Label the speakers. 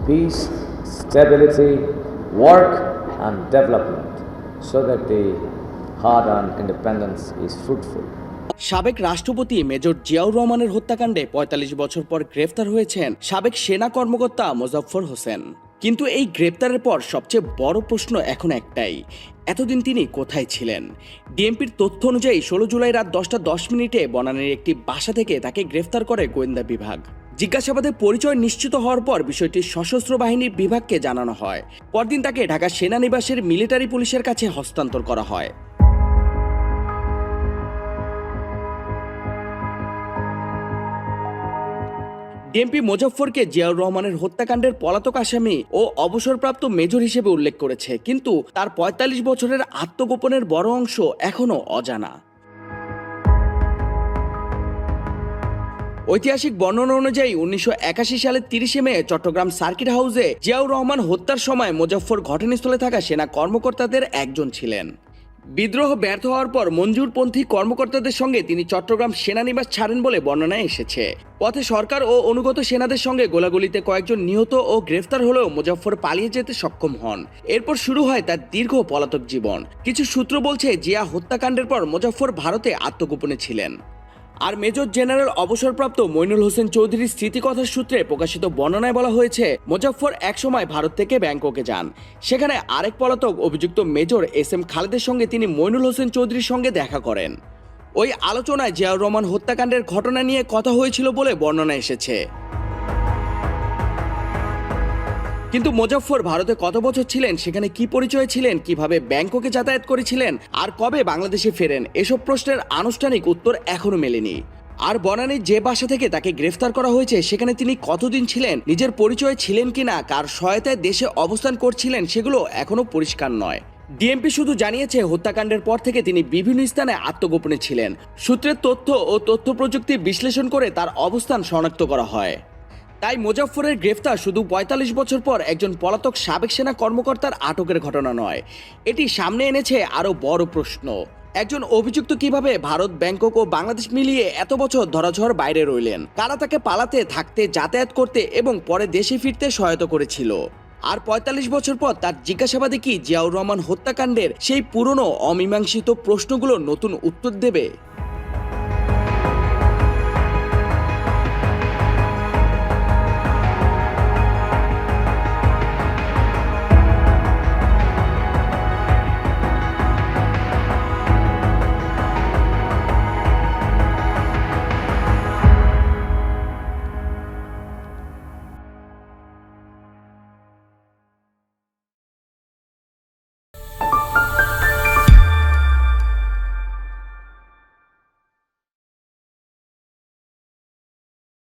Speaker 1: peace, stability, work and development so that the hard-earned independence is fruitful.
Speaker 2: সাবেক রাষ্ট্রপতি major Ziaur রহমানের হত্যাকাণ্ডে ৪৫ বছর পর গ্রেফতার হয়েছেন সাবেক সেনা কর্মকর্তা মোজাফফর হোসেন। কিন্তু এই গ্রেপ্তারের পর সবচেয়ে বড় প্রশ্ন এখন একটাই, এতদিন তিনি কোথায় ছিলেন? ডিএমপির তথ্য অনুযায়ী ১৬ জুলাই রাত 10টা 10 মিনিটে বনানীর একটি বাসা থেকে তাকে গ্রেফতার করে গোয়েন্দা বিভাগ। জিজ্ঞাসাবাদে পরিচয় নিশ্চিত হওয়ার পর বিষয়টি সশস্ত্র বাহিনীর বিভাগকে জানানো হয়। পরদিন তাকে ঢাকা সেনানিবাসের মিলিটারি পুলিশের কাছে হস্তান্তর করা হয়। ডিএমপি মোজাফফরকে জিয়াউর রহমানের হত্যাকাণ্ডের পলাতক আসামি ও অবসরপ্রাপ্ত মেজর হিসেবে উল্লেখ করেছে, কিন্তু তার ৪৫ বছরের আত্মগোপনের বড় অংশ এখনও অজানা। ঐতিহাসিক বর্ণনা অনুযায়ী ১৯৮১ সালের ৩০ মে চট্টগ্রাম সার্কিট হাউসে জিয়াউর রহমান হত্যার সময় মোজাফফর ঘটনাস্থলে থাকা সেনা কর্মকর্তাদের একজন ছিলেন। বিদ্রোহ ব্যর্থ হওয়ার পর মঞ্জুরপন্থী কর্মকর্তাদের সঙ্গে তিনি চট্টগ্রাম সেনানিবাস ছাড়েন বলে বর্ণনায় এসেছে। পথে সরকার ও অনুগত সেনাদের সঙ্গে গোলাগুলিতে কয়েকজন নিহত ও গ্রেফতার হলেও মোজাফফর পালিয়ে যেতে সক্ষম হন। এরপর শুরু হয় তার দীর্ঘ পলাতক জীবন। কিছু সূত্র বলছে জিয়া হত্যাকাণ্ডের পর মোজাফফর ভারতে আত্মগোপনে ছিলেন। আর মেজর জেনারেল অবসরপ্রাপ্ত মইনুল হোসেন চৌধুরীর স্মৃতিকথার সূত্রে প্রকাশিত বর্ণনায় বলা হয়েছে, মোজাফফর একসময় ভারত থেকে ব্যাংককে যান। সেখানে আরেক পলাতক অভিযুক্ত মেজর এস.এম. খালেদের সঙ্গে তিনি মইনুল হোসেন চৌধুরীর সঙ্গে দেখা করেন। ওই আলোচনায় জিয়াউর রহমান হত্যাকাণ্ডের ঘটনা নিয়ে কথা হয়েছিল বলে বর্ণনা এসেছে। কিন্তু মোজাফফর ভারতে কত বছর ছিলেন, সেখানে কি পরিচয় ছিলেন, কিভাবে ব্যাংককে যাতায়াত করেছিলেন, আর কবে বাংলাদেশে ফেরেন, এসব প্রশ্নের আনুষ্ঠানিক উত্তর এখনো মেলেনি। আর বনানীর যে বাসা থেকে তাকে গ্রেফতার করা হয়েছে সেখানে তিনি কতদিন ছিলেন, নিজের পরিচয় ছিলেন কিনা, কার সহায়তায় দেশে অবস্থান করছিলেন, সেগুলো এখনো পরিষ্কার নয়। ডিএমপি শুধু জানিয়েছে হত্যাকাণ্ডের পর থেকে তিনি বিভিন্ন স্থানে আত্মগোপনে ছিলেন। সূত্রের তথ্য ও তথ্য প্রযুক্তি বিশ্লেষণ করে তার অবস্থান শনাক্ত করা হয়। তাই মোজাফফরের গ্রেফতার শুধু ৪৫ বছর পর একজন পলাতক সাবেক সেনা কর্মকর্তার আটকের ঘটনা নয়, এটি সামনে এনেছে আরও বড় প্রশ্ন। একজন অভিযুক্ত কিভাবে ভারত, ব্যাংকক ও বাংলাদেশ মিলিয়ে এত বছর ধরাছোঁয়ার বাইরে রইলেন? কারা তাকে পালাতে, থাকতে, যাতায়াত করতে এবং পরে দেশে ফিরতে সহায়তা করেছিল? আর ৪৫ বছর পর তার জিজ্ঞাসাবাদে কি জিয়াউর রহমান হত্যাকাণ্ডের সেই পুরনো অমীমাংসিত প্রশ্নগুলো নতুন উত্তর দেবে?